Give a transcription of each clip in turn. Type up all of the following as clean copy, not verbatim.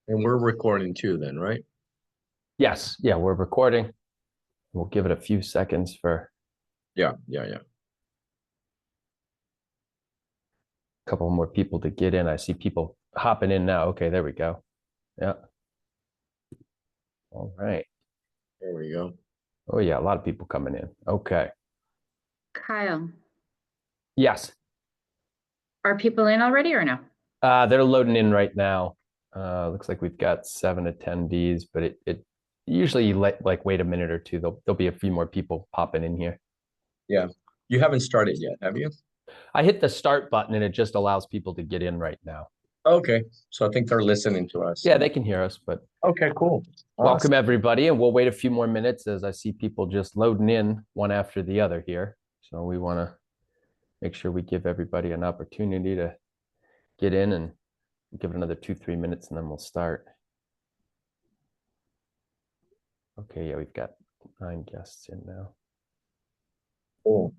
And we're recording too then, right? Yes, yeah, we're recording. We'll give it a few seconds for Yeah. a couple more people to get in. I see people hopping in now. Okay, there we go. Yeah. All right. There we go. Oh yeah, a lot of people coming in. Okay. Kyle, Yes. are people in already or no? They're loading in right now. Looks like we've got 7 attendees, but it usually like wait a minute or two. There'll be a few more people popping in here. Yeah. You haven't started yet, have you? I hit the start button and it just allows people to get in right now. Okay. So I think they're listening to us. Yeah, they can hear us, but Okay, cool. welcome Awesome. everybody, and we'll wait a few more minutes as I see people just loading in one after the other here. So we want to make sure we give everybody an opportunity to get in, and give it another 2-3 minutes and then we'll start. Okay, yeah, we've got 9 guests in now. Cool.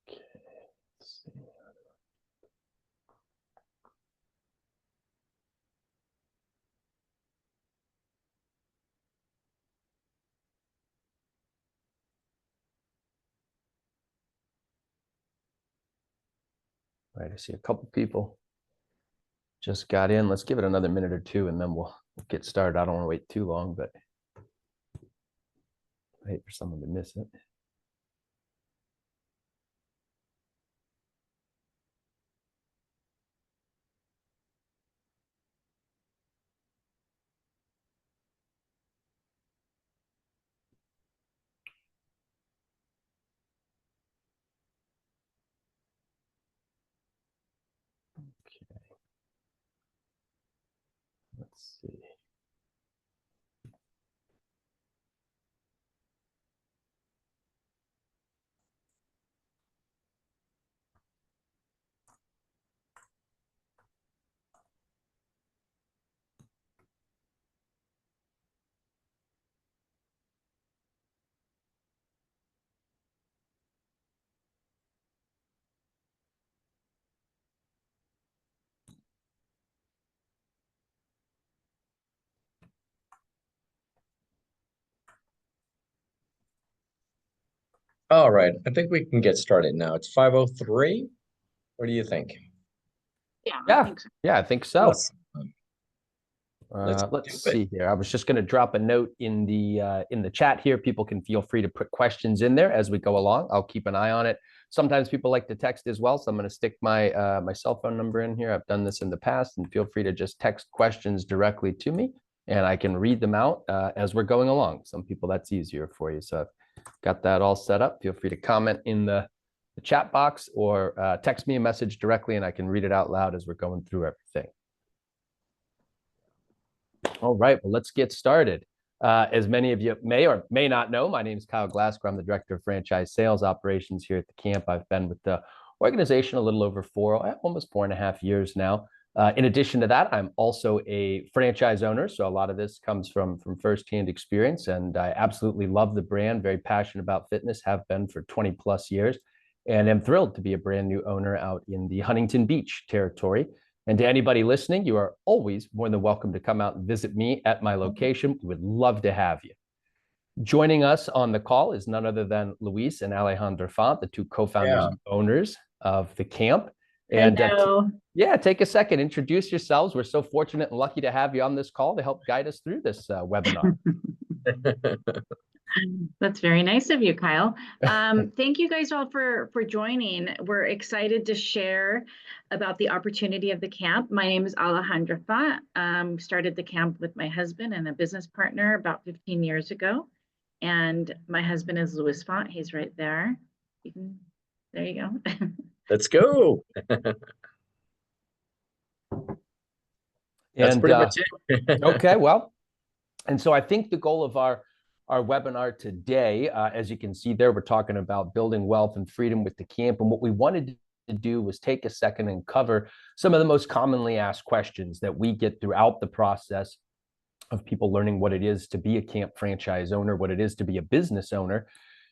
Okay, let's see. All right, I see a couple people just got in. Let's give it another minute or two and then we'll get started. I don't want to wait too long, but I hate for someone to miss it. Okay, let's see. All right. I think we can get started now. It's 5:03. What do you think? Yeah, I Yeah, think so. yeah, I think so. Awesome. Let's Let's do it. see here. I was just going to drop a note in the chat here. People can feel free to put questions in there as we go along. I'll keep an eye on it. Sometimes people like to text as well, so I'm going to stick my my cell phone number in here. I've done this in the past, and feel free to just text questions directly to me, and I can read them out as we're going along. Some people that's easier for you, so I've got that all set up. Feel free to comment in the chat box or text me a message directly, and I can read it out loud as we're going through everything. All right, well, let's get started. As many of you may or may not know, my name is Kyle Glasgow. I'm the Director of Franchise Sales Operations here at the camp. I've been with the organization a little over almost 4.5 years now. In addition to that, I'm also a franchise owner, so a lot of this comes from firsthand experience, and I absolutely love the brand, very passionate about fitness, have been for 20 plus years, and am thrilled to be a brand new owner out in the Huntington Beach territory. And to anybody listening, you are always more than welcome to come out and visit me at my location. We would love to have you. Joining us on the call is none other than Luis and Alejandra Font, the two co-founders and owners of the camp. And yeah, take a second, introduce yourselves. We're so fortunate and lucky to have you on this call to help guide us through this webinar. That's very nice of you, Kyle. Thank you guys all for joining. We're excited to share about the opportunity of the camp. My name is Alejandra Font. Started the camp with my husband and a business partner about 15 years ago. And my husband is Luis Font. He's right there. There you go. Let's go. That's And pretty much it. okay, well, and so I think the goal of our webinar today, as you can see there, we're talking about building wealth and freedom with the camp. And what we wanted to do was take a second and cover some of the most commonly asked questions that we get throughout the process of people learning what it is to be a camp franchise owner, what it is to be a business owner.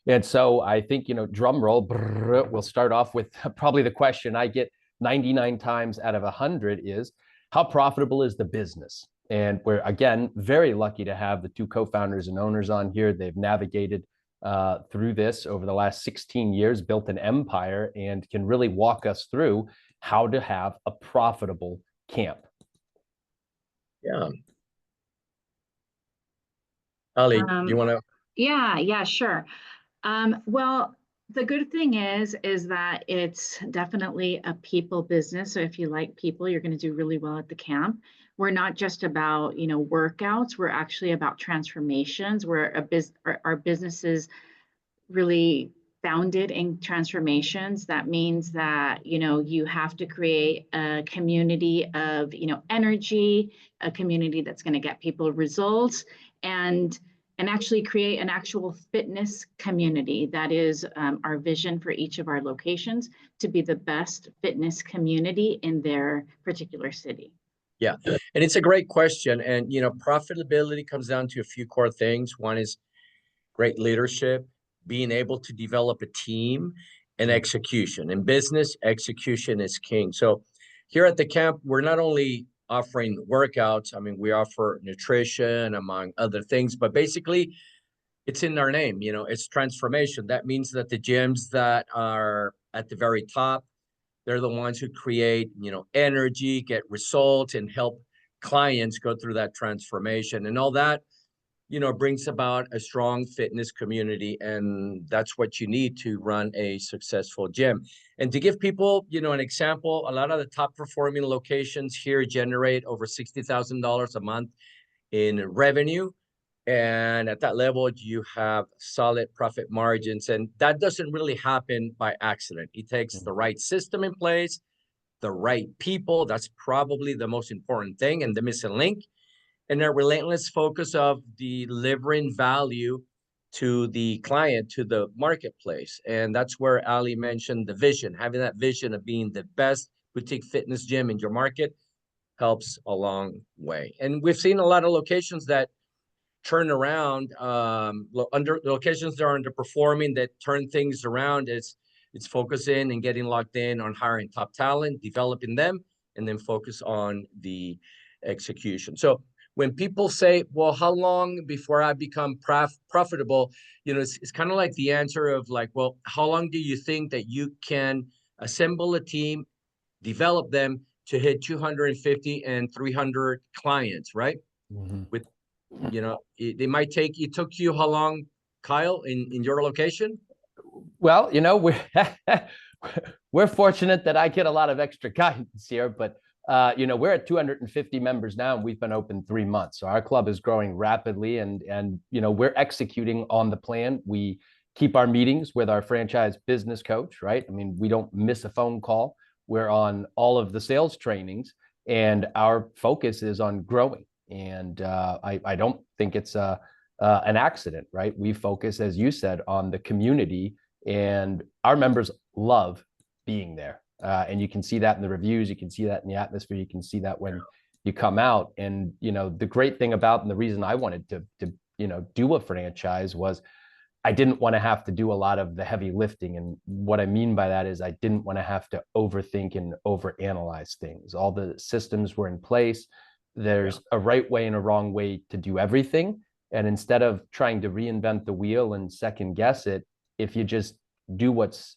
And so I think, drum roll, we'll start off with probably the question I get 99 times out of 100 is, how profitable is the business? And we're, again, very lucky to have the two co-founders and owners on here. They've navigated through this over the last 16 years, built an empire, and can really walk us through how to have a profitable camp. Yeah. Ali, you want to? Yeah, sure. Well, the good thing is that it's definitely a people business. So if you like people, you're going to do really well at the camp. We're not just about, workouts. We're actually about transformations. Our business is really founded in transformations. That means that, you have to create a community of, energy, a community that's going to get people results, and actually create an actual fitness community. That is our vision for each of our locations, to be the best fitness community in their particular city. Yeah, and it's a great question. And, profitability comes down to a few core things. One is great leadership, being able to develop a team, and execution. In business, execution is king. So here at the camp, we're not only offering workouts. I mean, we offer nutrition, among other things, but basically it's in our name, it's transformation. That means that the gyms that are at the very top, they're the ones who create, energy, get results, and help clients go through that transformation. And all that, brings about a strong fitness community. And that's what you need to run a successful gym. And to give people, an example, a lot of the top performing locations here generate over $60,000 a month in revenue. And at that level, you have solid profit margins. And that doesn't really happen by accident. It takes the right system in place, the right people. That's probably the most important thing and the missing link. And a relentless focus of delivering value to the client, to the marketplace. And that's where Ali mentioned the vision. Having that vision of being the best boutique fitness gym in your market helps a long way. And we've seen a lot of locations that turn around, locations that are underperforming, that turn things around. It's focusing and getting locked in on hiring top talent, developing them, and then focus on the execution. So when people say, well, how long before I become profitable? It's kind of like the answer of like, well, how long do you think that you can assemble a team, develop them to hit 250 and 300 clients, right? Mm-hmm. With, it took you how long, Kyle, in your location? Well, we're fortunate that I get a lot of extra guidance here, but we're at 250 members now, and we've been open 3 months. So our club is growing rapidly, and we're executing on the plan. We keep our meetings with our franchise business coach, right? I mean, we don't miss a phone call. We're on all of the sales trainings, and our focus is on growing. And I don't think it's an accident, right? We focus, as you said, on the community, and our members love being there. And you can see that in the reviews, you can see that in the atmosphere, you can see that when you come out. And, the great thing about, and the reason I wanted to do a franchise was I didn't want to have to do a lot of the heavy lifting. And what I mean by that is I didn't want to have to overthink and overanalyze things. All the systems were in place. There's a right way and a wrong way to do everything. And instead of trying to reinvent the wheel and second guess it, if you just do what's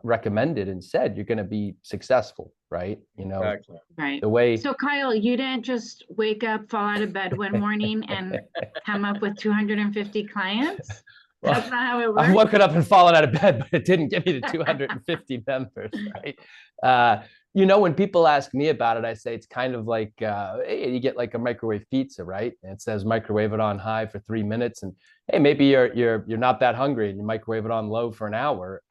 recommended and said, you're going to be successful, right? Exactly. Right. The way. So Kyle, you didn't just wake up, fall out of bed one morning and come up with 250 clients? Well, that's not how it works. I'm woken up and fallen out of bed, but it didn't give me the 250 members, right? When people ask me about it, I say it's kind of like hey, you get like a microwave pizza, right? And it says microwave it on high for 3 minutes, and hey, maybe you're not that hungry and you microwave it on low for an hour.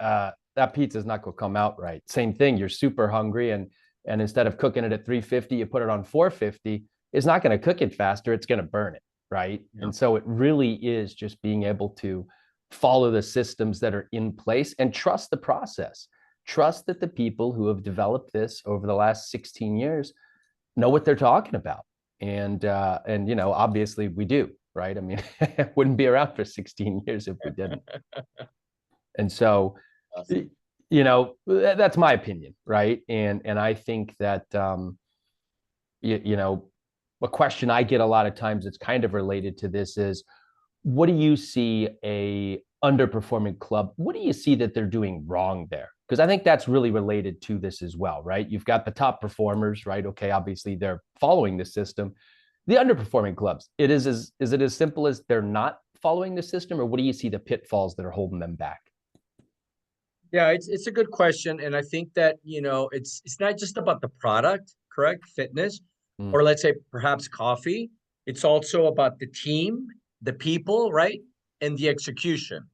that pizza's not going to come out right. Same thing. You're super hungry, and instead of cooking it at 350, you put it on 450. It's not going to cook it faster. It's going to burn it, right? Yeah. And so it really is just being able to follow the systems that are in place and trust the process. Trust that the people who have developed this over the last 16 years know what they're talking about. And you know, obviously we do, right? I mean, it wouldn't be around for 16 years if we didn't. And so, Awesome. you know, that's my opinion, right? And I think that you know, a question I get a lot of times that's kind of related to this is, what do you see a underperforming club? What do you see that they're doing wrong there? Because I think that's really related to this as well, right? You've got the top performers, right? Okay, obviously they're following the system. The underperforming clubs, is it as simple as they're not following the system, or what do you see the pitfalls that are holding them back? Yeah, it's a good question, and I think that, you know, it's not just about the product, correct? Fitness, Mm. or let's say perhaps coffee. It's also about the team, the people, right? And the execution.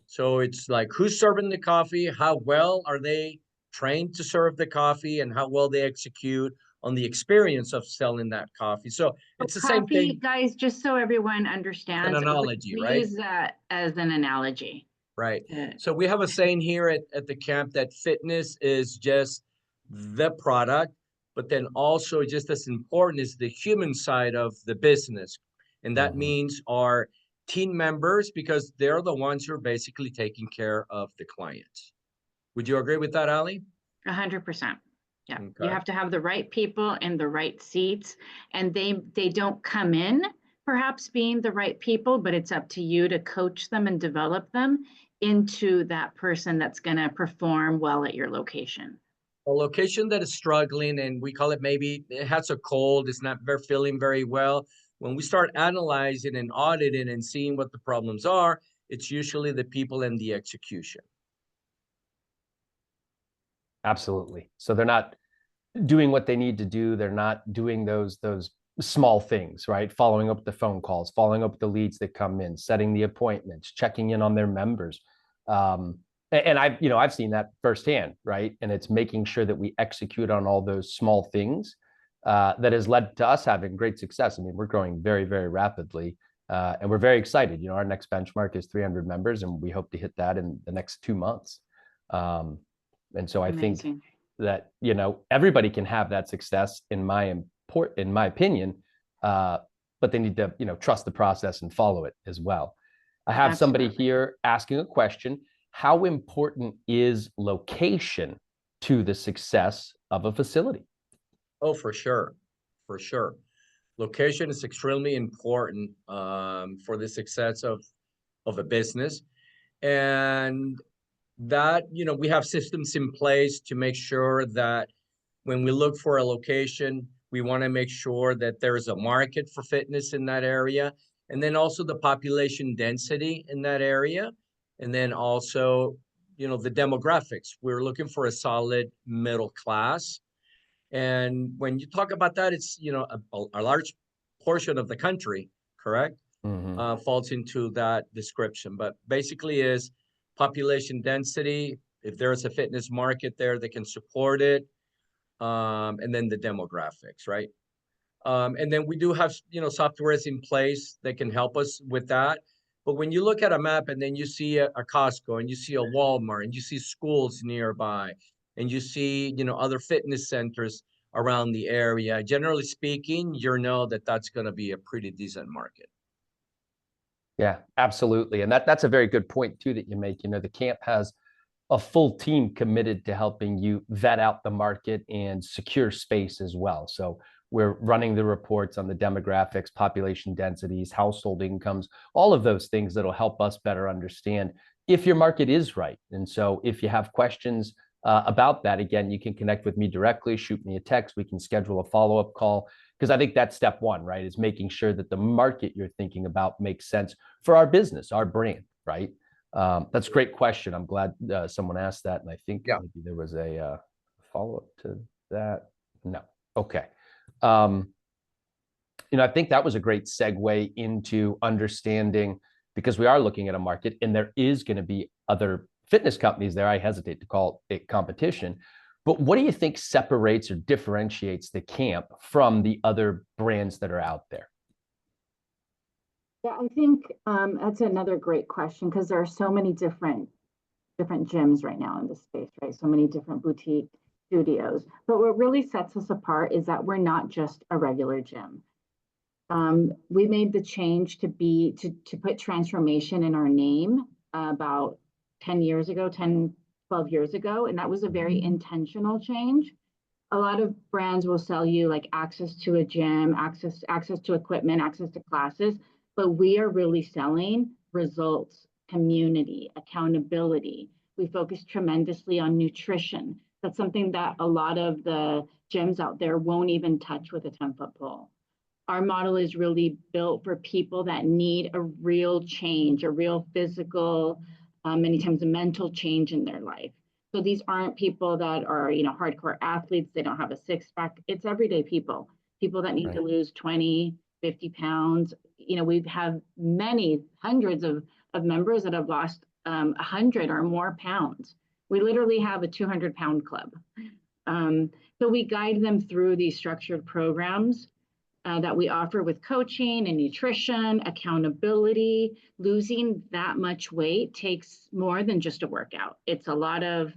So it's like, who's serving the coffee? How well are they trained to serve the coffee, and how well they execute on the experience of selling that coffee. So it's the same Coffee, thing, guys, just so everyone an understands, analogy, we right? use that as an analogy. Right. Uh, So we have a saying here at the camp that fitness is just the product, but then also just as important is the human side of the business. And that Mhm. means our team members, because they're the ones who are basically taking care of the clients. Would you agree with that, Ali? 100%. Yeah, you Okay. have to have the right people in the right seats, and they don't come in perhaps being the right people, but it's up to you to coach them and develop them into that person that's going to perform well at your location. A location that is struggling, and we call it, maybe it has a cold, it's not very feeling very well. When we start analyzing and auditing and seeing what the problems are, it's usually the people and the execution. Absolutely. So they're not doing what they need to do. They're not doing those small things, right? Following up the phone calls, following up the leads that come in, setting the appointments, checking in on their members. And I've seen that firsthand, right? And it's making sure that we execute on all those small things that has led to us having great success. I mean, we're growing very, very rapidly. And we're very excited. You know, our next benchmark is 300 members, and we hope to hit that in the next 2 months. And so I think Amazing. that, you know, everybody can have that success in my opinion, but they need to, you know, trust the process and follow it as well. I have somebody Absolutely. here asking a question: how important is location to the success of a facility? Oh, for sure. For sure. Location is extremely important for the success of a business. And that, you know, we have systems in place to make sure that when we look for a location, we want to make sure that there is a market for fitness in that area, and then also the population density in that area, and then also, you know, the demographics. We're looking for a solid middle class. And when you talk about that, it's, you know, a large portion of the country, correct? Mm-hmm. Falls into that description. But basically is population density, if there's a fitness market there that can support it, and then the demographics, right? And then we do have, you know, softwares in place that can help us with that. But when you look at a map and then you see a Costco and you see a Walmart and you see schools nearby and you see, you know, other fitness centers around the area, generally speaking, you know that that's going to be a pretty decent market. Yeah, absolutely. And that's a very good point too that you make. You know, the camp has a full team committed to helping you vet out the market and secure space as well. So we're running the reports on the demographics, population densities, household incomes, all of those things that'll help us better understand if your market is right. And so if you have questions about that, again, you can connect with me directly, shoot me a text, we can schedule a follow-up call, because I think that's step one, right? Is making sure that the market you're thinking about makes sense for our business, our brand, right? That's a great question. I'm glad someone asked that. And I think Yeah. maybe there was a follow-up to that. No. Okay. You know, I think that was a great segue into understanding, because we are looking at a market and there is going to be other fitness companies there. I hesitate to call it competition. But what do you think separates or differentiates the camp from the other brands that are out there? Yeah, I think that's another great question, because there are so many different gyms right now in this space, right? So many different boutique studios. But what really sets us apart is that we're not just a regular gym. We made the change to put transformation in our name about 10 years ago, 10, 12 years ago. And that was a very intentional change. A lot of brands will sell you like access to a gym, access to equipment, access to classes, but we are really selling results, community, accountability. We focus tremendously on nutrition. That's something that a lot of the gyms out there won't even touch with a 10-foot pole. Our model is really built for people that need a real change, a real physical, many times a mental change in their life. So these aren't people that are, hardcore athletes. They don't have a six-pack. It's everyday people that need to lose 20, 50 pounds. We have many hundreds of members that have lost 100 or more pounds. We literally have a 200-pound club. So we guide them through these structured programs that we offer with coaching and nutrition, accountability. Losing that much weight takes more than just a workout. It's a lot of,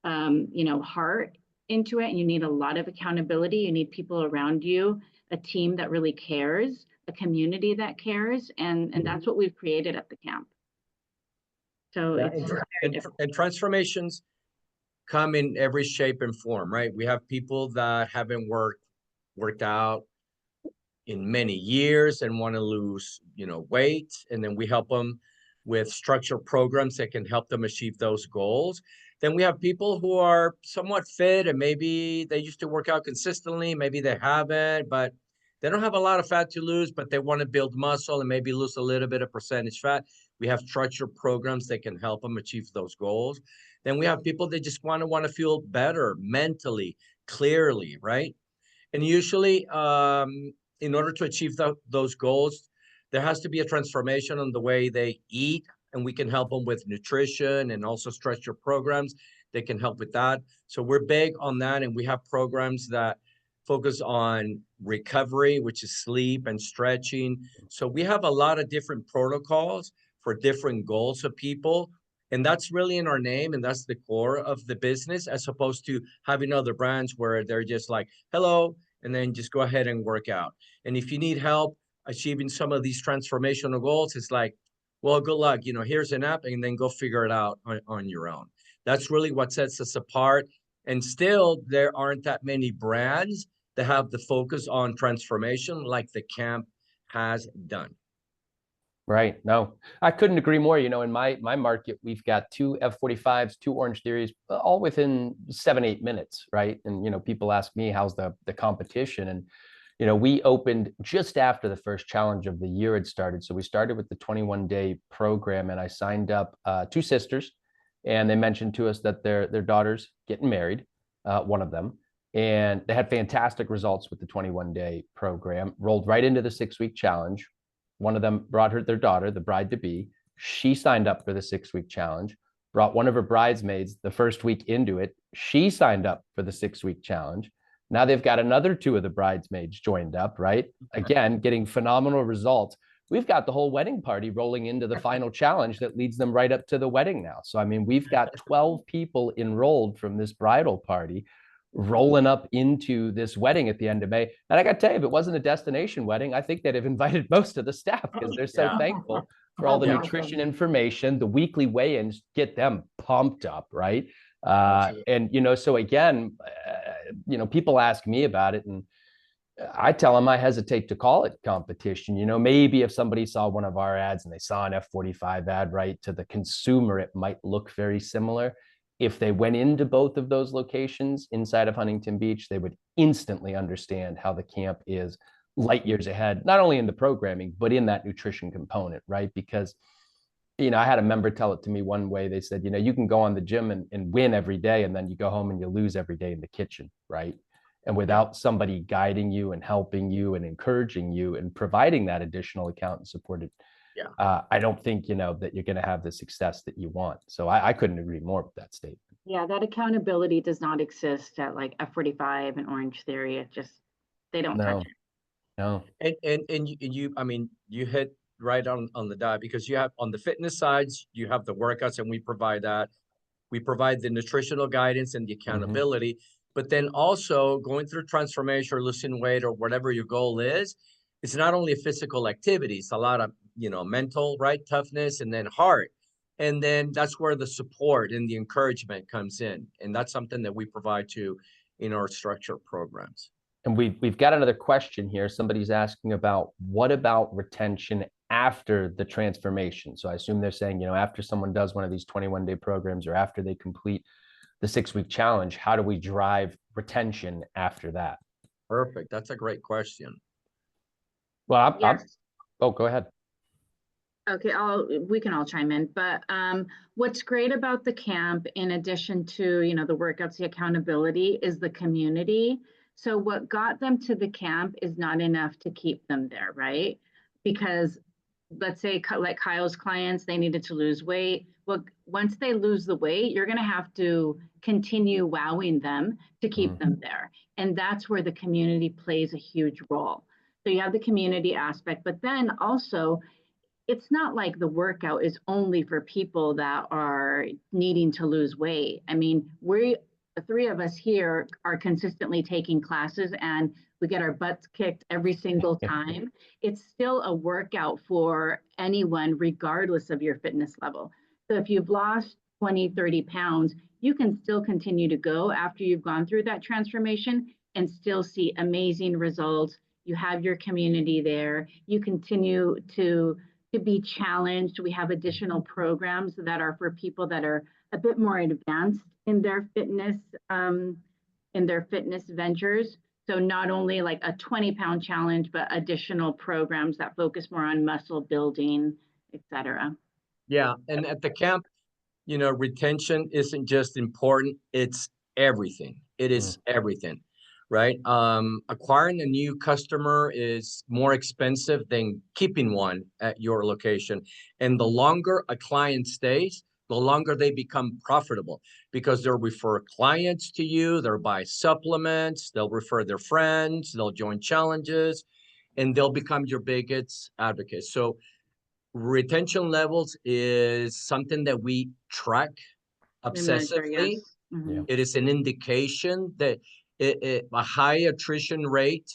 heart into it, and you need a lot of accountability. You need people around you, a team that really cares, a community that cares, and that's what we've created at the camp. So and transformations come in every shape and form, right? We have people that haven't worked out in many years and want to lose, weight. And then we help them with structured programs that can help them achieve those goals. Then we have people who are somewhat fit and maybe they used to work out consistently. Maybe they haven't, but they don't have a lot of fat to lose, but they want to build muscle and maybe lose a little bit of percentage fat. We have structured programs that can help them achieve those goals. Then we have people that just want to feel better mentally, clearly, right? And usually, in order to achieve those goals, there has to be a transformation on the way they eat, and we can help them with nutrition and also structured programs. They can help with that. So we're big on that, and we have programs that focus on recovery, which is sleep and stretching. So we have a lot of different protocols for different goals of people. And that's really in our name, and that's the core of the business, as opposed to having other brands where they're just like, hello, and then just go ahead and work out. And if you need help achieving some of these transformational goals, it's like, well, good luck. Here's an app, and then go figure it out on your own. That's really what sets us apart. And still, there aren't that many brands that have the focus on transformation like the camp has done. Right. No, I couldn't agree more. In my market, we've got 2 F45s, 2 Orange Theories, all within 7-8 minutes. Right. And, people ask me, how's the competition? And, we opened just after the first challenge of the year had started. So we started with the 21-day program, and I signed up 2 sisters, and they mentioned to us that their daughter's getting married, one of them, and they had fantastic results with the 21-day program, rolled right into the 6-week challenge. One of them brought their daughter, the bride-to-be. She signed up for the 6-week challenge, brought one of her bridesmaids the first week into it. She signed up for the 6-week challenge. Now they've got another 2 of the bridesmaids joined up, right? Again, getting phenomenal results. We've got the whole wedding party rolling into the final challenge that leads them right up to the wedding now. So, we've got 12 people enrolled from this bridal party rolling up into this wedding at the end of May. And I got to tell you, if it wasn't a destination wedding, I think they'd have invited most of the staff, because they're so thankful for all the nutrition information. The weekly weigh-ins get them pumped up, right? And, so again, people ask me about it, and I tell them I hesitate to call it competition. Maybe if somebody saw one of our ads and they saw an F45 ad, right, to the consumer, it might look very similar. If they went into both of those locations inside of Huntington Beach, they would instantly understand how the camp is light years ahead, not only in the programming, but in that nutrition component, right? Because, I had a member tell it to me one way. They said, you can go on the gym and win every day, and then you go home and you lose every day in the kitchen, right? And without somebody guiding you and helping you and encouraging you and providing that additional account and support, I don't think, that you're going to have the success that you want. So I couldn't agree more with that statement. Yeah, that accountability does not exist at like F45 and Orange Theory. It just, they don't touch No, it. no. And I mean, you hit right on the dot, because you have on the fitness sides, you have the workouts, and we provide that. We provide the nutritional guidance and the accountability, but then also going through transformation or losing weight or whatever your goal is, it's not only a physical activity, it's a lot of, mental, right? Toughness, and then heart. And then that's where the support and the encouragement comes in. And that's something that we provide to in our structured programs. And we've got another question here. Somebody's asking about, what about retention after the transformation? So I assume they're saying, after someone does one of these 21-day programs, or after they complete the 6-week challenge, how do we drive retention after that? Perfect. That's a great question. Well, Yes. Oh, go ahead. Okay, we can all chime in, but what's great about the camp, in addition to, the workouts, the accountability, is the community. So what got them to the camp is not enough to keep them there, right? Because let's say, like Kyle's clients, they needed to lose weight. Well, once they lose the weight, you're going to have to continue wowing them to keep them there. And that's where the community plays a huge role. So you have the community aspect, but then also, it's not like the workout is only for people that are needing to lose weight. I mean, the 3 of us here are consistently taking classes, and we get our butts kicked every single time. It's still a workout for anyone, regardless of your fitness level. So if you've lost 20, 30 pounds, you can still continue to go after you've gone through that transformation and still see amazing results. You have your community there. You continue to be challenged. We have additional programs that are for people that are a bit more advanced in their fitness ventures. So not only like a 20-pound challenge, but additional programs that focus more on muscle building, etc. Yeah. And at the camp, retention isn't just important, it's everything. It is everything, right? Acquiring a new customer is more expensive than keeping one at your location. And the longer a client stays, the longer they become profitable, because they'll refer clients to you, they'll buy supplements, they'll refer their friends, they'll join challenges, and they'll become your biggest advocates. So retention levels is something that we track obsessively. Yes. Mm-hmm. It is an indication that a high attrition rate,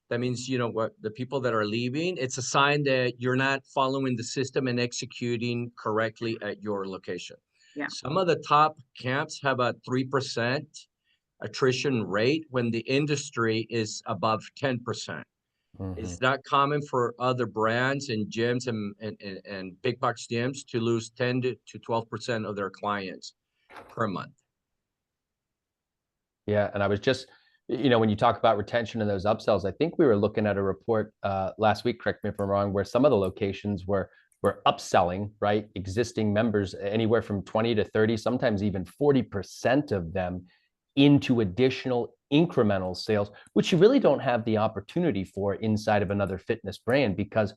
that means, what the people that are leaving, it's a sign that you're not following the system and executing correctly at your location. Yeah. Some of the top camps have a 3% attrition rate when the industry is above 10%. It's not common for other brands and gyms and big box gyms to lose 10 to 12% of their clients per month. Yeah, and I was just, when you talk about retention and those upsells, I think we were looking at a report last week, correct me if I'm wrong, where some of the locations were upselling, right, existing members anywhere from 20 to 30, sometimes even 40% of them into additional incremental sales, which you really don't have the opportunity for inside of another fitness brand, because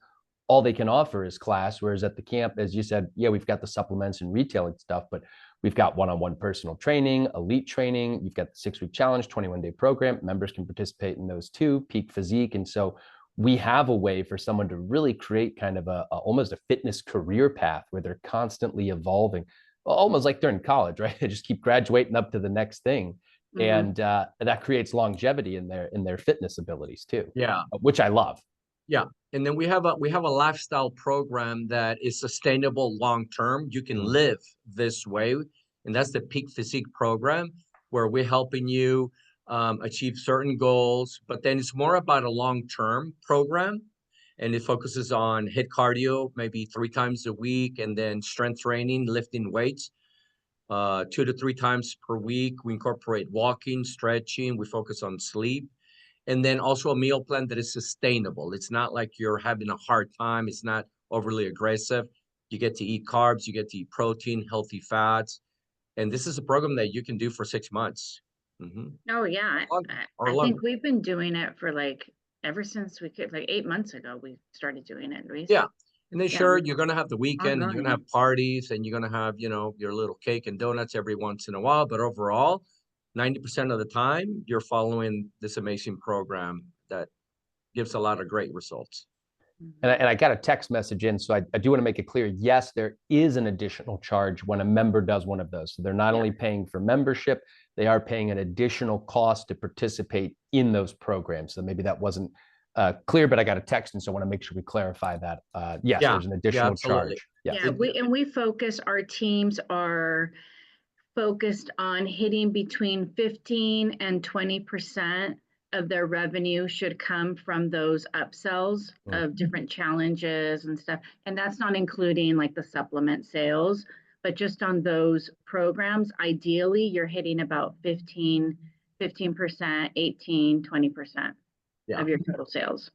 all they can offer is class. Whereas at the camp, as you said, yeah, we've got the supplements and retailing stuff, but we've got one-on-one personal training, elite training. You've got the 6-week challenge, 21-day program. Members can participate in those too, peak physique. And so we have a way for someone to really create kind of almost a fitness career path where they're constantly evolving, almost like they're in college, right? They just keep graduating up to the next thing. And that creates longevity in their fitness abilities too. Yeah, which I love. Yeah, and then we have a lifestyle program that is sustainable long term. You can live this way, and that's the Peak Physique program, where we're helping you achieve certain goals. But then it's more about a long term program, and it focuses on HIIT cardio maybe 3 times a week, and then strength training, lifting weights 2 to 3 times per week. We incorporate walking, stretching. We focus on sleep. And then also a meal plan that is sustainable. It's not like you're having a hard time. It's not overly aggressive. You get to eat carbs, you get to eat protein, healthy fats. And this is a program that you can do for 6 months. Oh, yeah. I think we've been doing it for ever since like 8 months ago, we started doing it, Luis. Yeah. And then Yeah. sure, you're going to have the weekend and you're going to Ongoing. have parties and you're going to have, your little cake and donuts every once in a while. But overall, 90% of the time, you're following this amazing program that gives a lot of great results. And I got a text message in, so I do want to make it clear. Yes, there is an additional charge when a member does one of those. So they're not only paying for membership, they are paying an additional cost to participate in those programs. So maybe that wasn't clear, but I got a text, and so I want to make sure we clarify that. Yes, there's an additional charge. Yeah, our teams are focused on hitting between 15 and 20% of their revenue should come from those upsells of different challenges and stuff. And that's not including like the supplement sales, but just on those programs, ideally you're hitting about 15%, 18, 20% of your total sales.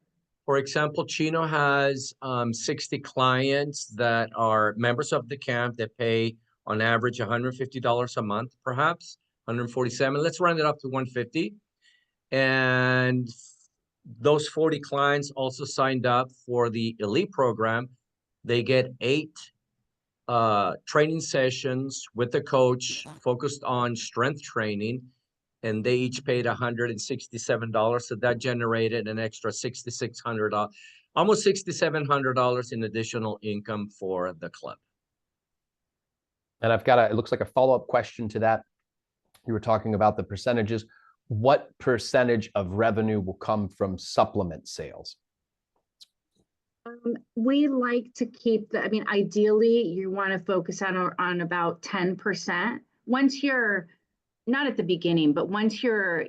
For example, Chino has 60 clients that are members of the camp that pay on average $150 a month, perhaps 147. Let's round it up to 150. And those 40 clients also signed up for the elite program. They get 8 training sessions with the coach focused on strength training, and they each paid $167. So that generated an extra $6,600, almost $6,700 in additional income for the club. And I've got it looks like a follow-up question to that. You were talking about the percentages. What percentage of revenue will come from supplement sales? We like to keep ideally you want to focus on about 10%. Once you're not at the beginning, but once you're,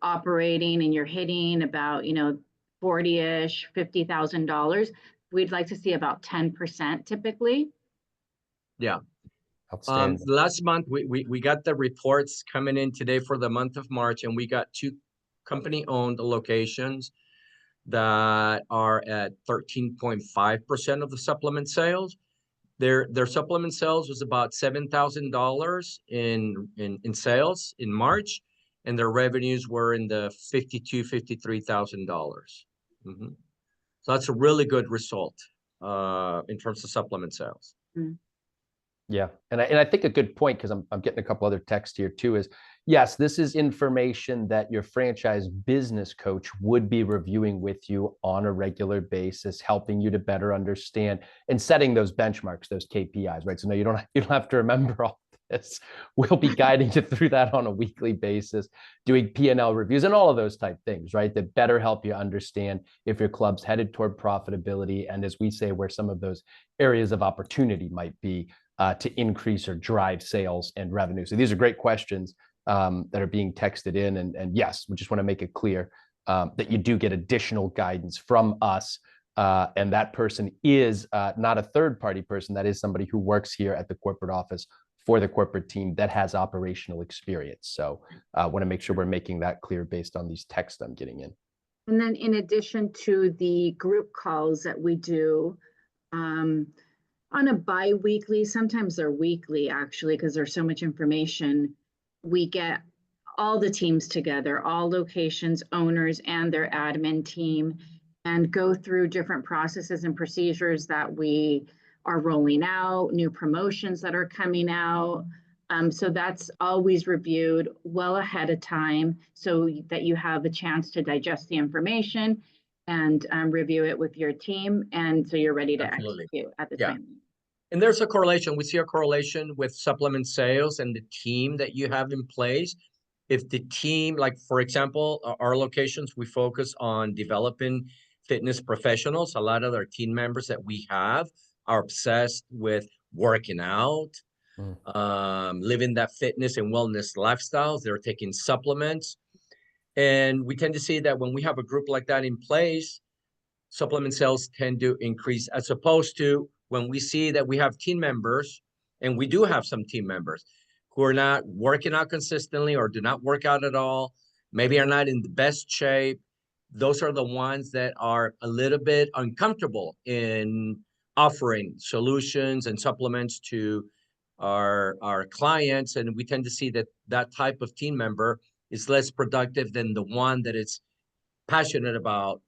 operating and you're hitting about, 40-ish, $50,000, we'd like to see about 10% typically. Yeah. Outstanding. Last month, we got the reports coming in today for the month of March, and we got 2 company-owned locations that are at 13.5% of the supplement sales. Their supplement sales was about $7,000 in sales in March, and their revenues were in the $53,000. Mm-hmm. So that's a really good result in terms of supplement sales. Mm-hmm. Yeah, and I think a good point, because I'm getting a couple other texts here too, is yes, this is information that your franchise business coach would be reviewing with you on a regular basis, helping you to better understand and setting those benchmarks, those KPIs, right? So no, you don't have to remember all this. We'll be guiding you through that on a weekly basis, doing P&L reviews and all of those type things, right? That better help you understand if your club's headed toward profitability, and as we say, where some of those areas of opportunity might be to increase or drive sales and revenue. So these are great questions that are being texted in. And yes, we just want to make it clear that you do get additional guidance from us. And that person is not a third-party person. That is somebody who works here at the corporate office for the corporate team that has operational experience. So I want to make sure we're making that clear based on these texts I'm getting in. And then in addition to the group calls that we do, on a bi-weekly, sometimes they're weekly actually, because there's so much information. We get all the teams together, all locations, owners, and their admin team, and go through different processes and procedures that we are rolling out, new promotions that are coming out. So that's always reviewed well ahead of time so that you have a chance to digest the information and review it with your team. And so you're ready to execute at the time. And there's a correlation. We see a correlation with supplement sales and the team that you have in place. If the team, like for example, our locations, we focus on developing fitness professionals. A lot of our team members that we have are obsessed with working out, living that fitness and wellness lifestyles. They're taking supplements. And we tend to see that when we have a group like that in place, supplement sales tend to increase, as opposed to when we see that we have team members, and we do have some team members who are not working out consistently or do not work out at all, maybe are not in the best shape. Those are the ones that are a little bit uncomfortable in offering solutions and supplements to our clients. And we tend to see that that type of team member is less productive than the one that is passionate about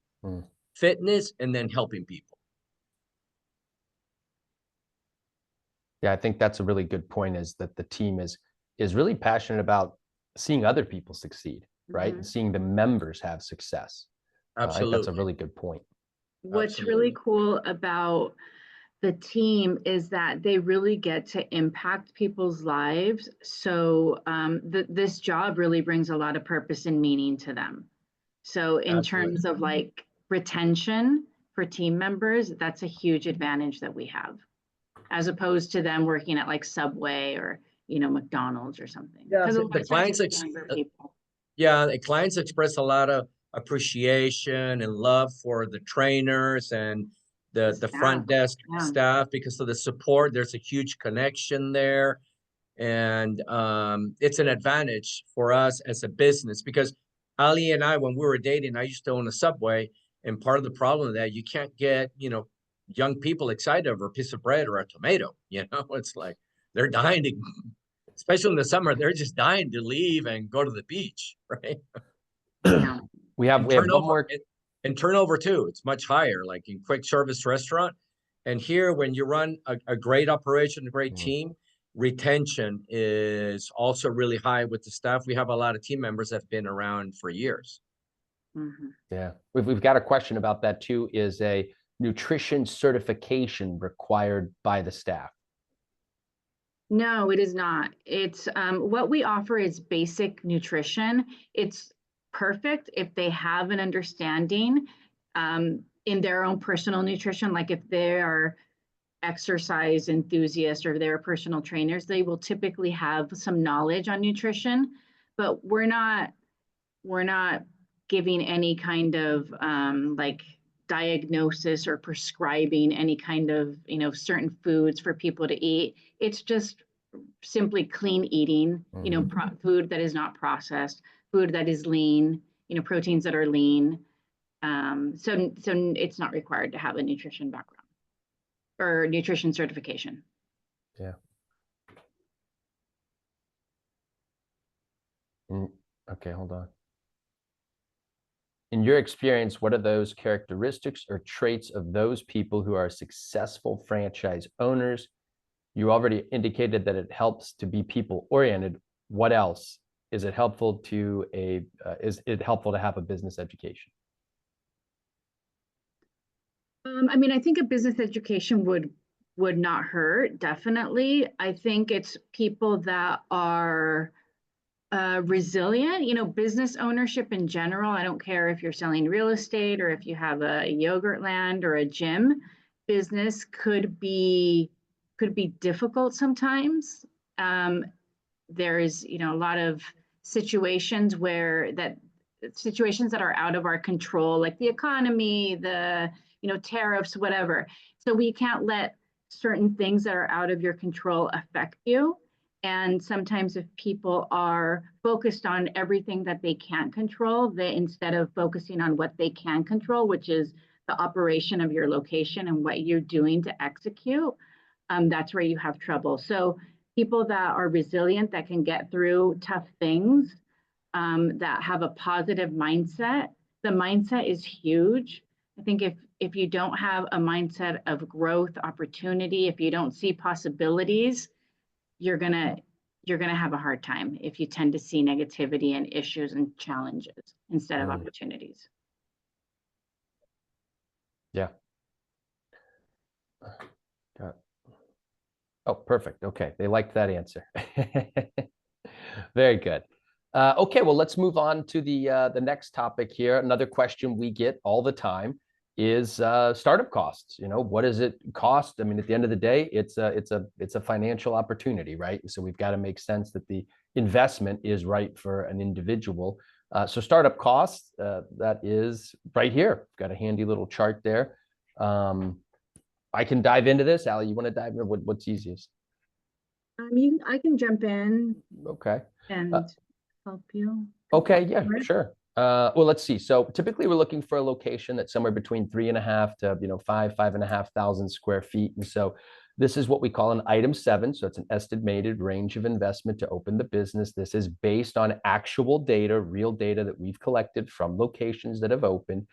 fitness and then helping people. Yeah, I think that's a really good point, is that the team is really passionate about seeing other people succeed, right? And seeing the members have success. I think that's a Absolutely. really good point. What's really cool about the team is that they really get to impact people's lives. So this job really brings a lot of purpose and meaning to them. So in terms of like retention for team members, that's a huge advantage that we have, as opposed to them working at like Subway or, you know, McDonald's or something. Yeah, Because the clients, the clients express a lot of appreciation and love for the trainers and the front desk staff because of the support. There's a huge connection there. And it's an advantage for us as a business because Ali and I, when we were dating, I used to own a Subway. And part of the problem of that, you can't get, you know, young people excited over a piece of bread or a tomato. You know, it's like they're dying to, especially in the summer, they're just dying to leave and go to the beach, right? Yeah. We have one more. And turnover too, it's much higher, like in quick service restaurant. And here, when you run a great operation, a great team, retention is also really high with the staff. We have a lot of team members that have been around for years. Yeah, we've got a question about that too. Is a nutrition certification required by the staff? No, it is not. It's what we offer is basic nutrition. It's perfect if they have an understanding in their own personal nutrition, like if they are exercise enthusiasts or they're personal trainers, they will typically have some knowledge on nutrition, but we're not giving any kind of like diagnosis or prescribing any kind of, you know, certain foods for people to eat. It's just simply clean eating, you know, food that is not processed, food that is lean, you know, proteins that are lean. So it's not required to have a nutrition background or nutrition certification. Yeah. Okay, hold on. In your experience, what are those characteristics or traits of those people who are successful franchise owners? You already indicated that it helps to be people-oriented. What else? Is it helpful to have a business education? I mean, I think a business education would not hurt, definitely. I think it's people that are resilient, you know, business ownership in general. I don't care if you're selling real estate or if you have a yogurt land or a gym. Business could be difficult sometimes. There is, you know, a lot of situations that are out of our control, like the economy, the, you know, tariffs, whatever. So we can't let certain things that are out of your control affect you. And sometimes if people are focused on everything that they can't control, they, instead of focusing on what they can control, which is the operation of your location and what you're doing to execute, that's where you have trouble. So people that are resilient, that can get through tough things, that have a positive mindset. The mindset is huge. I think if you don't have a mindset of growth, opportunity, if you don't see possibilities, you're gonna have a hard time if you tend to see negativity and issues and challenges instead of opportunities. Yeah. Oh, perfect. Okay, they liked that answer. Very good. Okay, well, let's move on to the next topic here. Another question we get all the time is startup costs. You know, what does it cost? I mean, at the end of the day, it's a financial opportunity, right? So we've got to make sense that the investment is right for an individual. So startup costs, that is right here. Got a handy little chart there. I can dive into this. Ali, you want to dive in? What's easiest? I can jump in. Okay. And help you. Okay, yeah, sure. Well, let's see. So typically we're looking for a location that's somewhere between 3.5 to 5,500 square feet. And so this is what we call an item 7. So it's an estimated range of investment to open the business. This is based on actual data, real data that we've collected from locations that have opened.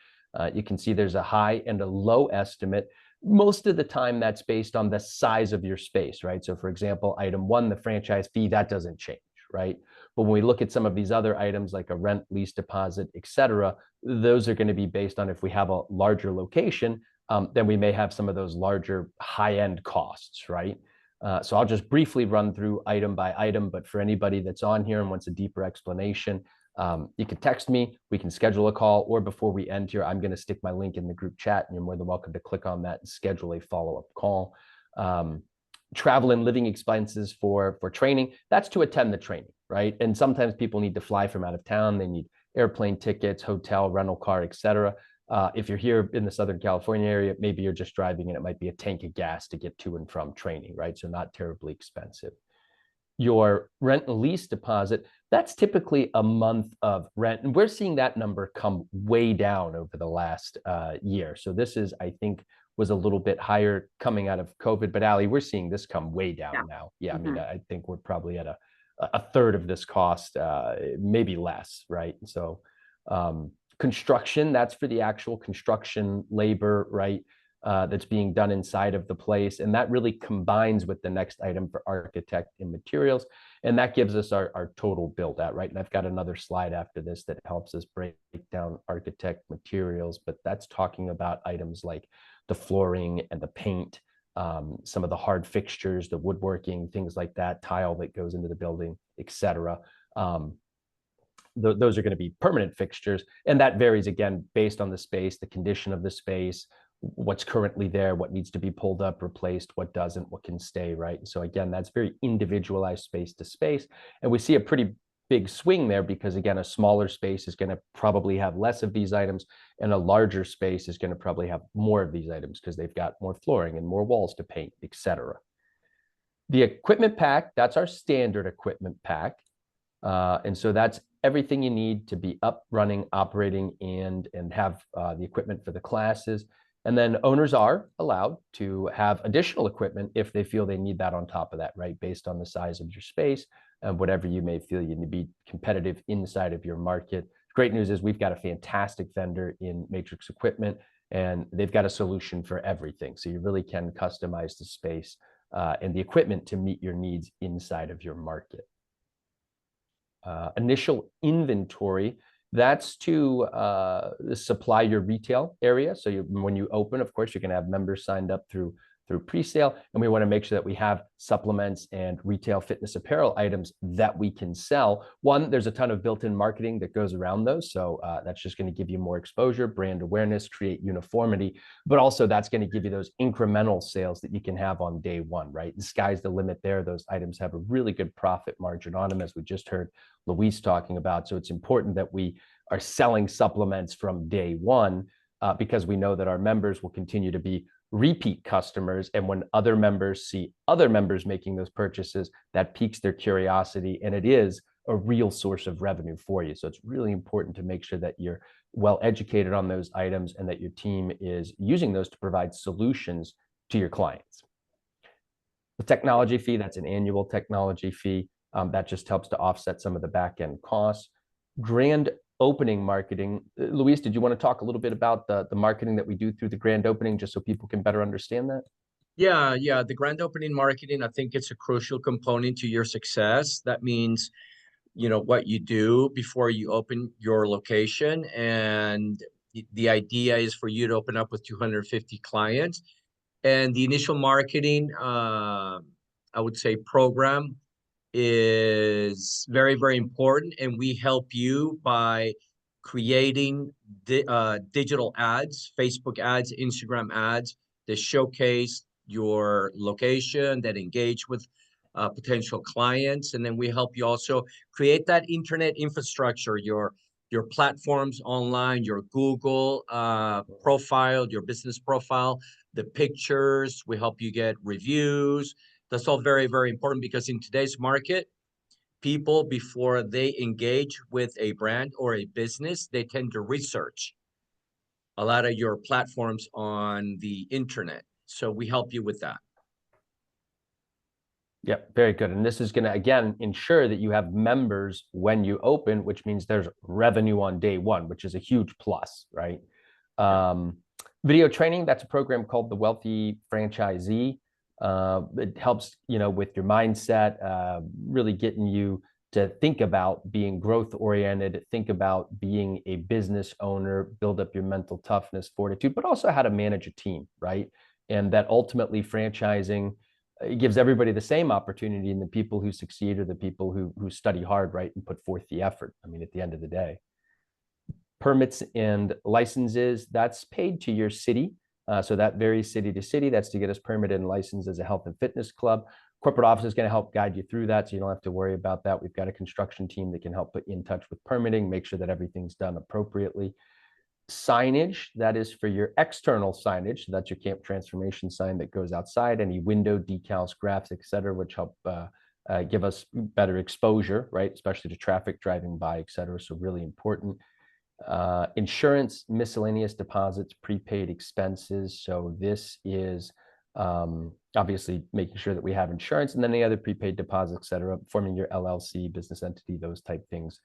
You can see there's a high and a low estimate. Most of the time, that's based on the size of your space, right? So for example, item one, the franchise fee, that doesn't change, right? But when we look at some of these other items like a rent, lease deposit, et cetera, those are going to be based on if we have a larger location, then we may have some of those larger high-end costs, right? So I'll just briefly run through item by item, but for anybody that's on here and wants a deeper explanation, you can text me, we can schedule a call, or before we end here, I'm going to stick my link in the group chat, and you're more than welcome to click on that and schedule a follow-up call. Travel and living expenses for training, that's to attend the training, right? And sometimes people need to fly from out of town, they need airplane tickets, hotel, rental car, et cetera. If you're here in the Southern California area, maybe you're just driving and it might be a tank of gas to get to and from training, right? So not terribly expensive. Your rent and lease deposit, that's typically a month of rent. And we're seeing that number come way down over the last year. So this is, I think, was a little bit higher coming out of COVID. But Ali, we're seeing this come way down now. Yeah, I mean, I think we're probably at a third of this cost, maybe less, right? So construction, that's for the actual construction labor, right? That's being done inside of the place. And that really combines with the next item for architect and materials. And that gives us our total build out, right? And I've got another slide after this that helps us break down architect materials, but that's talking about items like the flooring and the paint, some of the hard fixtures, the woodworking, things like that, tile that goes into the building, et cetera. Those are going to be permanent fixtures. And that varies, again, based on the space, the condition of the space, what's currently there, what needs to be pulled up, replaced, what doesn't, what can stay, right? And so again, that's very individualized space to space. And we see a pretty big swing there because, again, a smaller space is going to probably have less of these items, and a larger space is going to probably have more of these items because they've got more flooring and more walls to paint, et cetera. The equipment pack, that's our standard equipment pack. And so that's everything you need to be up, running, operating, and have the equipment for the classes. And then owners are allowed to have additional equipment if they feel they need that on top of that, right? Based on the size of your space and whatever you may feel you need to be competitive inside of your market. Great news is we've got a fantastic vendor in Matrix Equipment, and they've got a solution for everything. So you really can customize the space and the equipment to meet your needs inside of your market. Initial inventory, that's to supply your retail area. So when you open, of course, you're going to have members signed up through pre-sale, and we want to make sure that we have supplements and retail fitness apparel items that we can sell. One, there's a ton of built-in marketing that goes around those, so that's just going to give you more exposure, brand awareness, create uniformity, but also that's going to give you those incremental sales that you can have on day one, right? The sky's the limit there. Those items have a really good profit margin on them, as we just heard Luis talking about. So it's important that we are selling supplements from day one because we know that our members will continue to be repeat customers. And when other members see other members making those purchases, that piques their curiosity, and it is a real source of revenue for you. So it's really important to make sure that you're well educated on those items and that your team is using those to provide solutions to your clients. The technology fee, that's an annual technology fee. That just helps to offset some of the back end costs. Grand opening marketing. Luis, did you want to talk a little bit about the marketing that we do through the grand opening, just so people can better understand that? Yeah. The grand opening marketing, I think it's a crucial component to your success. That means, what you do before you open your location. And the idea is for you to open up with 250 clients. And the initial marketing, I would say, program is very, very important. And we help you by creating digital ads, Facebook ads, Instagram ads that showcase your location, that engage with potential clients. And then we help you also create that internet infrastructure, your platforms online, your Google profile, your business profile, the pictures. We help you get reviews. That's all very, very important because in today's market, people, before they engage with a brand or a business, they tend to research a lot of your platforms on the internet. So we help you with that. Yeah, very good. And this is going to, again, ensure that you have members when you open, which means there's revenue on day one, which is a huge plus, right? Video training, that's a program called the Wealthy Franchisee. It helps, with your mindset, really getting you to think about being growth oriented, think about being a business owner, build up your mental toughness, fortitude, but also how to manage a team, right? And that ultimately franchising gives everybody the same opportunity, and the people who succeed are the people who study hard, right, and put forth the effort. I mean, at the end of the day. Permits and licenses, that's paid to your city. So that varies city to city. That's to get us permitted and licensed as a health and fitness club. Corporate office is going to help guide you through that, so you don't have to worry about that. We've got a construction team that can help put you in touch with permitting, make sure that everything's done appropriately. Signage, that is for your external signage. So that's your camp transformation sign that goes outside, any window decals, graphs, et cetera, which help give us better exposure, right? Especially to traffic driving by, et cetera. So really important. Insurance, miscellaneous deposits, prepaid expenses. So this is obviously making sure that we have insurance, and then any other prepaid deposits, et cetera, forming your LLC, business entity, those type things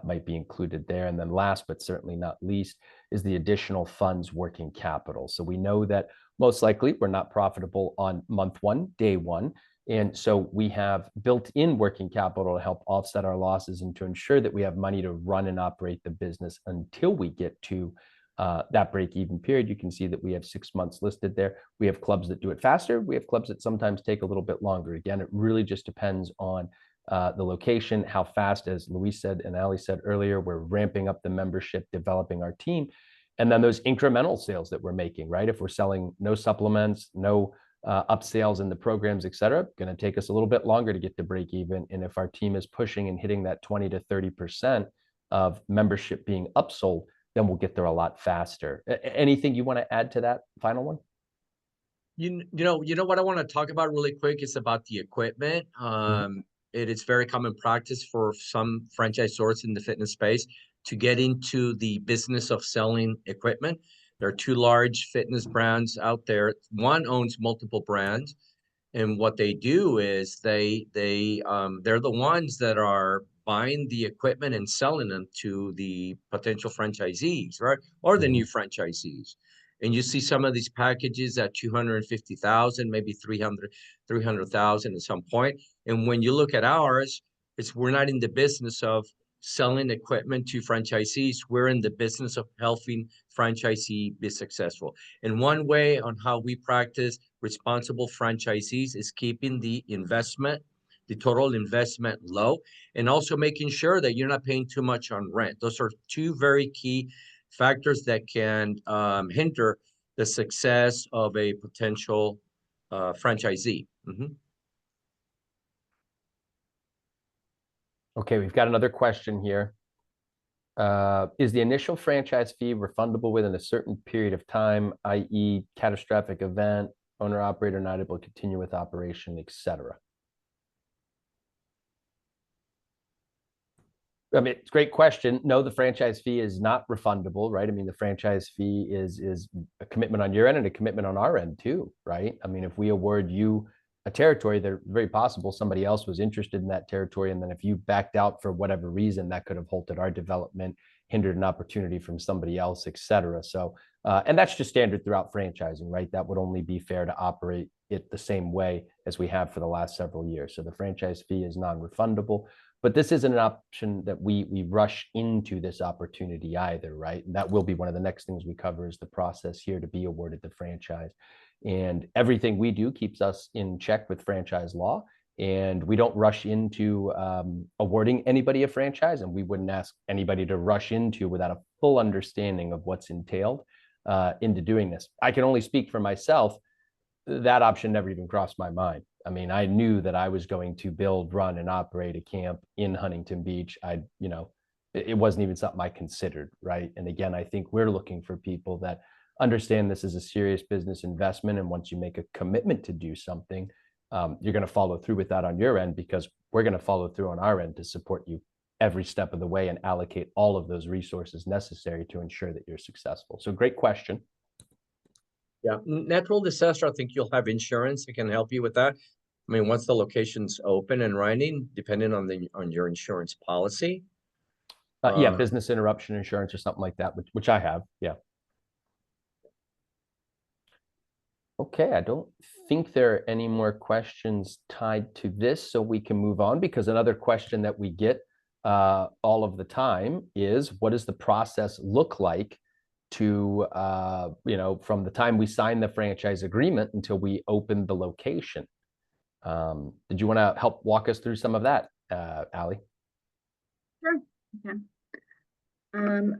might be included there. And then last, but certainly not least, is the additional funds working capital. So we know that most likely we're not profitable on month one, day one. And so we have built-in working capital to help offset our losses and to ensure that we have money to run and operate the business until we get to that break-even period. You can see that we have 6 months listed there. We have clubs that do it faster. We have clubs that sometimes take a little bit longer. Again, it really just depends on the location, how fast, as Luis said and Ali said earlier, we're ramping up the membership, developing our team, and then those incremental sales that we're making, right? If we're selling no supplements, no upsales in the programs, et cetera, going to take us a little bit longer to get to break even. And if our team is pushing and hitting that 20 to 30% of membership being upsold, then we'll get there a lot faster. Anything you want to add to that final one? You know what I want to talk about really quick is about the equipment. It is very common practice for some franchisors in the fitness space to get into the business of selling equipment. There are two large fitness brands out there. One owns multiple brands, and what they do is they're the ones that are buying the equipment and selling them to the potential franchisees, right? Or the new franchisees. And you see some of these packages at 250,000, maybe 300,000 at some point. And when you look at ours, we're not in the business of selling equipment to franchisees. We're in the business of helping franchisee be successful. And one way on how we practice responsible franchisees is keeping the total investment low, and also making sure that you're not paying too much on rent. Those are two very key factors that can hinder the success of a potential franchisee. Okay, we've got another question here. Is the initial franchise fee refundable within a certain period of time, i.e. catastrophic event, owner operator not able to continue with operation, etc.? I mean, it's a great question. No, the franchise fee is not refundable, right? I mean, the franchise fee is a commitment on your end and a commitment on our end too, right? I mean, if we award you a territory, they're very possible somebody else was interested in that territory, and then if you backed out for whatever reason, that could have halted our development, hindered an opportunity from somebody else, et cetera. So, and that's just standard throughout franchising, right? That would only be fair to operate it the same way as we have for the last several years. So the franchise fee is non-refundable. But this isn't an option that we rush into this opportunity either, right? And that will be one of the next things we cover is the process here to be awarded the franchise. And everything we do keeps us in check with franchise law. And we don't rush into awarding anybody a franchise, and we wouldn't ask anybody to rush into without a full understanding of what's entailed into doing this. I can only speak for myself. That option never even crossed my mind. I mean, I knew that I was going to build, run, and operate a camp in Huntington Beach. It wasn't even something I considered, right? And again, I think we're looking for people that understand this is a serious business investment. And once you make a commitment to do something, you're going to follow through with that on your end, because we're going to follow through on our end to support you every step of the way and allocate all of those resources necessary to ensure that you're successful. So great question. Yeah, natural disaster, I think you'll have insurance that can help you with that. I mean, once the location's open and running, depending on your insurance policy. Yeah, business interruption insurance or something like that, which I have. Yeah. Okay, I don't think there are any more questions tied to this, so we can move on, because another question that we get all of the time is, what does the process look like to, from the time we sign the franchise agreement until we open the location? Did you want to help walk us through some of that, Ali? Sure. Okay.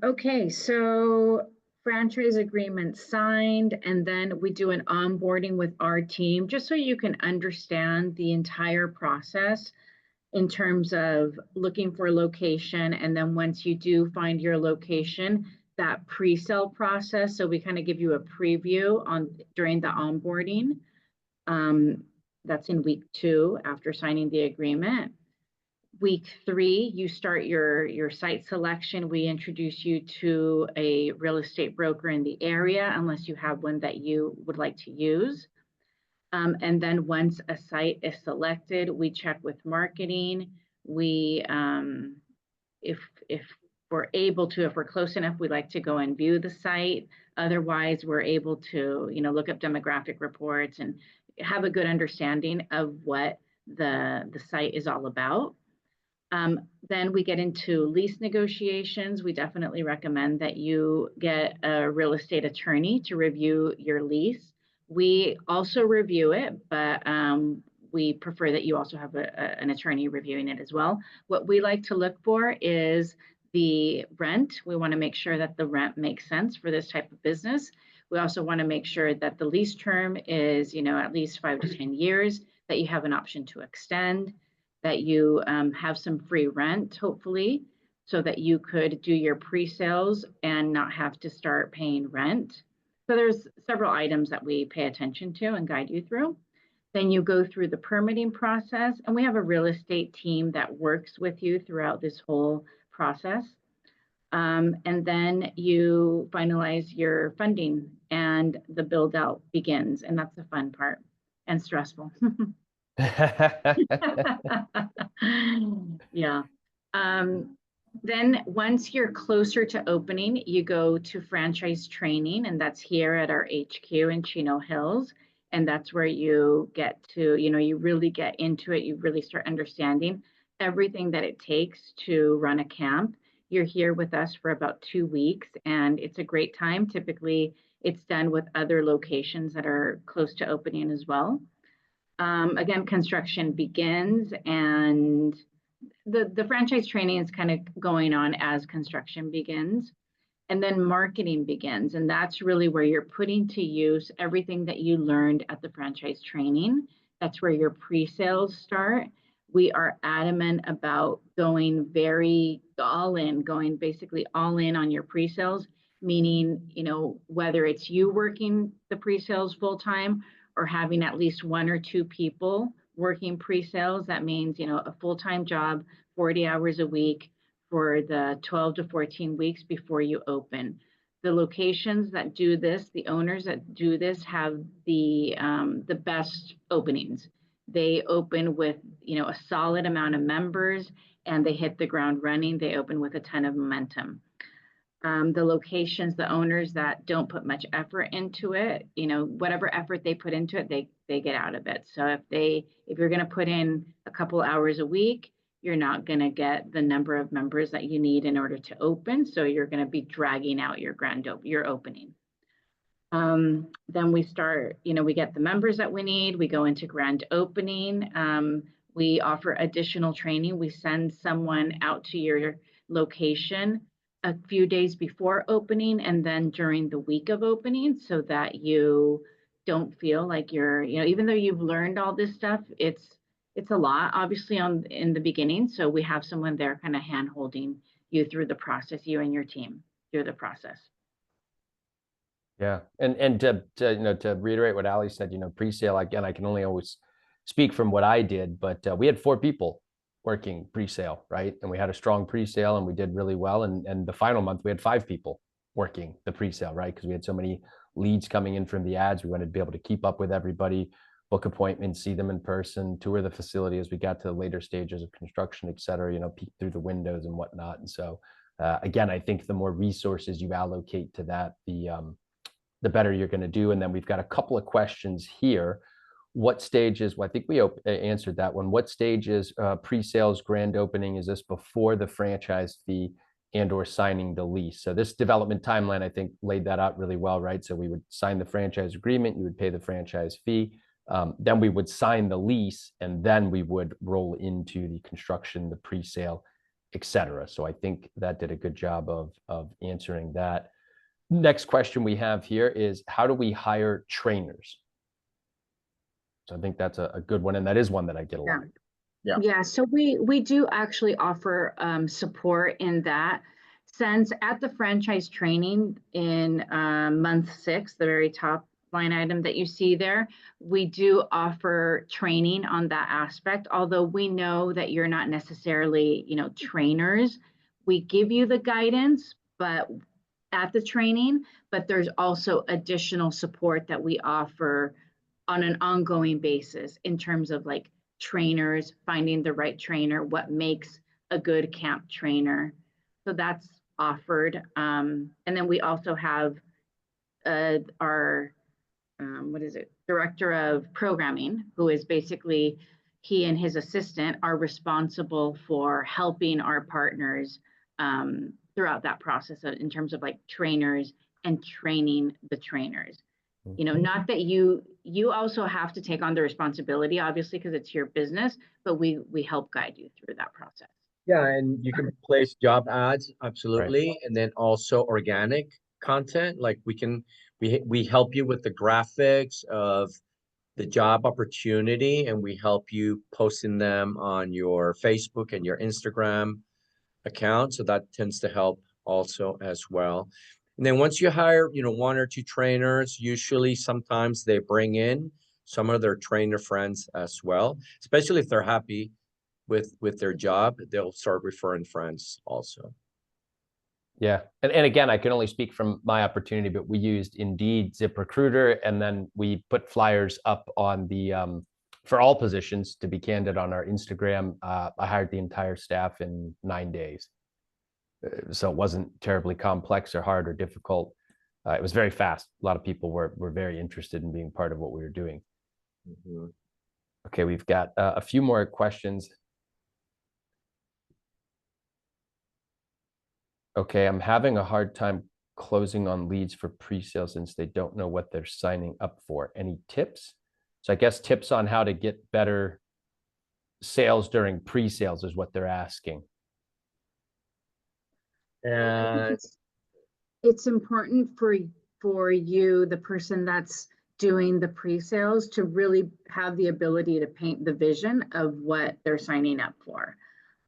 Okay, so franchise agreement signed, and then we do an onboarding with our team, just so you can understand the entire process in terms of looking for a location. And then once you do find your location, that pre-sale process. So we kind of give you a preview on during the onboarding. That's in week 2 after signing the agreement. Week 3, you start your site selection. We introduce you to a real estate broker in the area, unless you have one that you would like to use. And then once a site is selected, we check with marketing. We, if we're able to, if we're close enough, we like to go and view the site. Otherwise, we're able to, look up demographic reports and have a good understanding of what the site is all about. Then we get into lease negotiations. We definitely recommend that you get a real estate attorney to review your lease. We also review it, but we prefer that you also have an attorney reviewing it as well. What we like to look for is the rent. We want to make sure that the rent makes sense for this type of business. We also want to make sure that the lease term is, at least 5 to 10 years, that you have an option to extend, that you have some free rent, hopefully, so that you could do your pre-sales and not have to start paying rent. So there's several items that we pay attention to and guide you through. Then you go through the permitting process, and we have a real estate team that works with you throughout this whole process. And then you finalize your funding and the build out begins. And that's the fun part and stressful. Yeah. Then once you're closer to opening, you go to franchise training, and that's here at our HQ in Chino Hills. And that's where you get to, you really get into it. You really start understanding everything that it takes to run a camp. You're here with us for about 2 weeks, and it's a great time. Typically, it's done with other locations that are close to opening as well. Again, construction begins, and the franchise training is kind of going on as construction begins. And then marketing begins, and that's really where you're putting to use everything that you learned at the franchise training. That's where your pre-sales start. We are adamant about going going basically all in on your pre-sales, meaning, whether it's you working the pre-sales full time or having at least 1 or 2 people working pre-sales. That means, a full-time job, 40 hours a week for the 12 to 14 weeks before you open. The locations that do this, the owners that do this, have the best openings. They open with, a solid amount of members, and they hit the ground running. They open with a ton of momentum. The locations, the owners that don't put much effort into it, whatever effort they put into it, they get out of it. So if you're going to put in a couple hours a week, you're not going to get the number of members that you need in order to open. So you're going to be dragging out your opening. Then we start, we get the members that we need. We go into grand opening. We offer additional training. We send someone out to your location a few days before opening and then during the week of opening, so that you don't feel like you're, even though you've learned all this stuff, it's a lot, obviously, in the beginning. So we have someone there kind of hand holding you through the process, you and your team through the process. Yeah. And to reiterate what Ali said, pre-sale, again, I can only always speak from what I did, but we had 4 people working pre-sale, right? And we had a strong pre-sale and we did really well. And the final month we had 5 people working the pre-sale, right? Because we had so many leads coming in from the ads. We wanted to be able to keep up with everybody, book appointments, see them in person, tour the facility as we got to the later stages of construction, et cetera, peek through the windows and whatnot. And so again, I think the more resources you allocate to that, the better you're going to do. And then we've got a couple of questions here. What stages? Well, I think we answered that one. What stage is pre-sales grand opening? Is this before the franchise fee and or signing the lease? So this development timeline, I think, laid that out really well, right? So we would sign the franchise agreement, you would pay the franchise fee, then we would sign the lease, and then we would roll into the construction, the pre-sale, etc. So I think that did a good job of answering that. Next question we have here is, how do we hire trainers? So I think that's a good one, and that is one that I get a lot. Yeah, so we do actually offer support in that sense. At the franchise training in month 6, the very top line item that you see there, we do offer training on that aspect. Although we know that you're not necessarily, trainers, we give you the guidance, but at the training, but there's also additional support that we offer on an ongoing basis in terms of like trainers, finding the right trainer, what makes a good camp trainer. So that's offered. And then we also have our director of programming, who is basically, he and his assistant are responsible for helping our partners throughout that process in terms of like trainers and training the trainers. Not that you also have to take on the responsibility, obviously, because it's your business, but we help guide you through that process. Yeah, and you can place job ads, absolutely, Right. and then also organic content. Like we help you with the graphics of the job opportunity, and we help you posting them on your Facebook and your Instagram account. So that tends to help also as well. And then once you hire, 1 or 2 trainers, usually sometimes they bring in some of their trainer friends as well, especially if they're happy with their job, they'll start referring friends also. Yeah. And again, I can only speak from my opportunity, but we used Indeed, ZipRecruiter, and then we put flyers up on the for all positions, to be candid, on our Instagram. I hired the entire staff in 9 days. So it wasn't terribly complex or hard or difficult. It was very fast. A lot of people were very interested in being part of what we were doing. Mm-hmm. Okay, we've got a few more questions. Okay, I'm having a hard time closing on leads for pre-sales since they don't know what they're signing up for. Any tips? So I guess tips on how to get better sales during pre-sales is what they're asking. And It's important for you, the person that's doing the pre-sales, to really have the ability to paint the vision of what they're signing up for.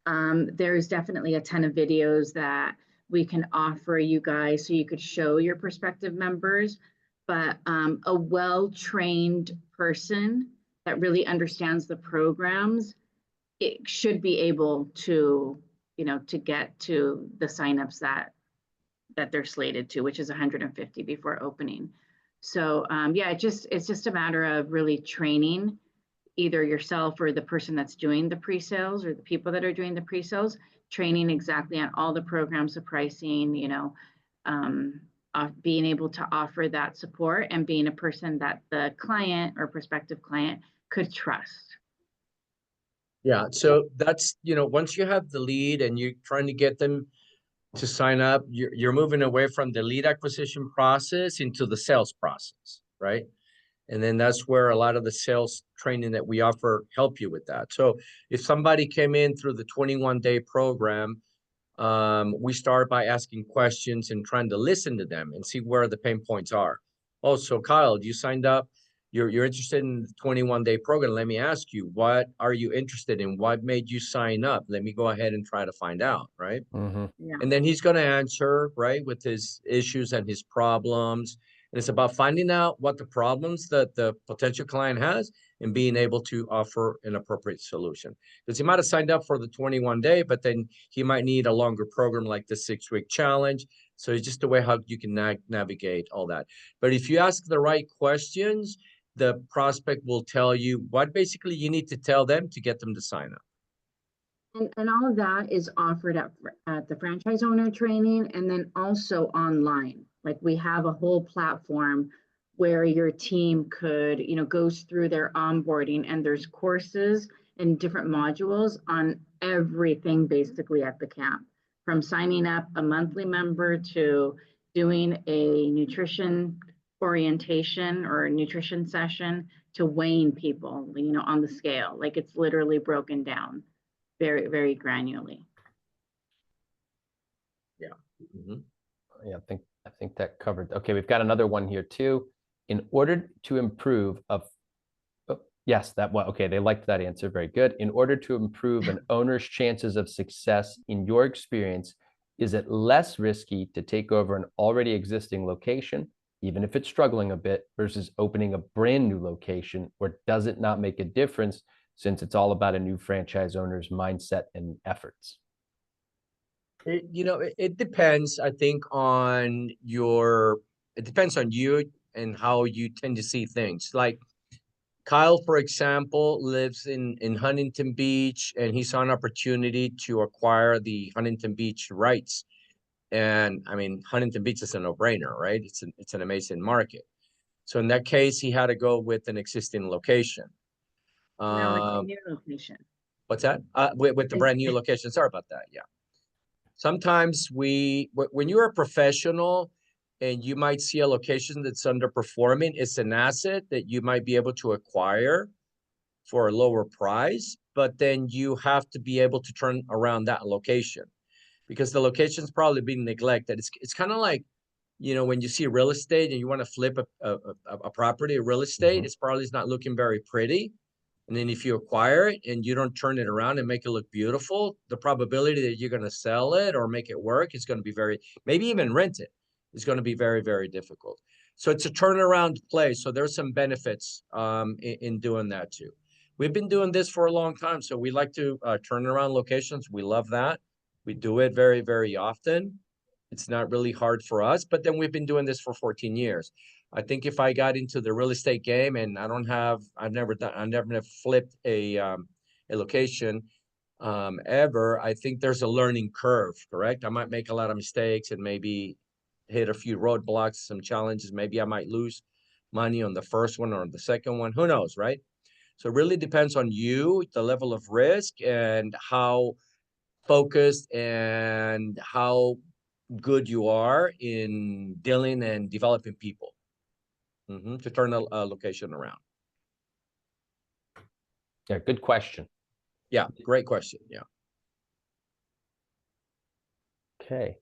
There's definitely a ton of videos that we can offer you guys so you could show your prospective members, but a well-trained person that really understands the programs, it should be able to, to get to the signups that they're slated to, which is 150 before opening. So yeah, it's just a matter of really training either yourself or the person that's doing the pre-sales, or the people that are doing the pre-sales, training exactly on all the programs, the pricing, being able to offer that support and being a person that the client or prospective client could trust. yeah, so that's, once you have the lead and you're trying to get them to sign up, you're moving away from the lead acquisition process into the sales process, right? And then that's where a lot of the sales training that we offer help you with that. So if somebody came in through the 21-day program, we start by asking questions and trying to listen to them and see where the pain points are. Oh, so Kyle, you signed up. You're interested in the 21-day program. Let me ask you, what are you interested in? What made you sign up? Let me go ahead and try to find out, right? Mm-hmm. Yeah. And then he's going to answer, right, with his issues and his problems. And it's about finding out what the problems that the potential client has and being able to offer an appropriate solution. Because he might have signed up for the 21-day, but then he might need a longer program like the 6-week challenge. So it's just a way how you can navigate all that. But if you ask the right questions, the prospect will tell you what basically you need to tell them to get them to sign up. And all of that is offered at the franchise owner training, and then also online. Like we have a whole platform where your team could, goes through their onboarding, and there's courses and different modules on everything basically at the camp, from signing up a monthly member to doing a nutrition orientation or a nutrition session to weighing people, on the scale. Like it's literally broken down very, very granularly. Yeah. Mm-hmm. Yeah, I think that covered. Okay, we've got another one here too. In order to improve yes, that one. Okay, they liked that answer. Very good. In order to improve an owner's chances of success, in your experience, is it less risky to take over an already existing location, even if it's struggling a bit, versus opening a brand new location, or does it not make a difference since it's all about a new franchise owner's mindset and efforts? It depends, I think, it depends on you and how you tend to see things. Like Kyle, for example, lives in Huntington Beach, and he saw an opportunity to acquire the Huntington Beach rights. And I mean, Huntington Beach is a no-brainer, right? It's an amazing market. So in that case, he had to go with an existing location. No, it's a new location. What's that? With the brand new location. Sorry about that. Yeah. Sometimes when you're a professional and you might see a location that's underperforming, it's an asset that you might be able to acquire for a lower price, but then you have to be able to turn around that location because the location's probably being neglected. It's kind of like, when you see real estate and you want to flip a property, real estate, it's probably not looking very pretty. And then if you acquire it and you don't turn it around and make it look beautiful, the probability that you're going to sell it or make it work is going to be maybe even rent it, is going to be very, very difficult. So it's a turnaround play. So there's some benefits in doing that too. We've been doing this for a long time. So we like to turn around locations. We love that. We do it very, very often. It's not really hard for us, but then we've been doing this for 14 years. I think if I got into the real estate game and I've never flipped a location ever, I think there's a learning curve, correct? I might make a lot of mistakes and maybe hit a few roadblocks, some challenges. Maybe I might lose money on the first one or on the second one. Who knows, right? So it really depends on you, the level of risk, and how focused and how good you are in dealing and developing people to turn a location around. Yeah, good question. Yeah, great question. Yeah. Okay.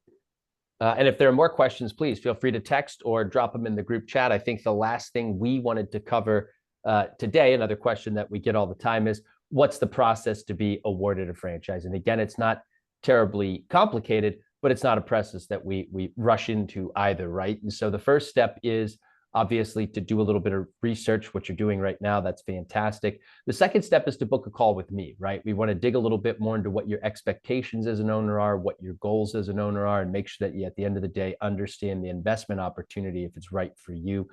And if there are more questions, please feel free to text or drop them in the group chat. I think the last thing we wanted to cover today, another question that we get all the time, is what's the process to be awarded a franchise? And again, it's not terribly complicated, but it's not a process that we rush into either, right? And so the first step is obviously to do a little bit of research, what you're doing right now. That's fantastic. The second step is to book a call with me, right? We want to dig a little bit more into what your expectations as an owner are, what your goals as an owner are, and make sure that you, at the end of the day, understand the investment opportunity if it's right for you.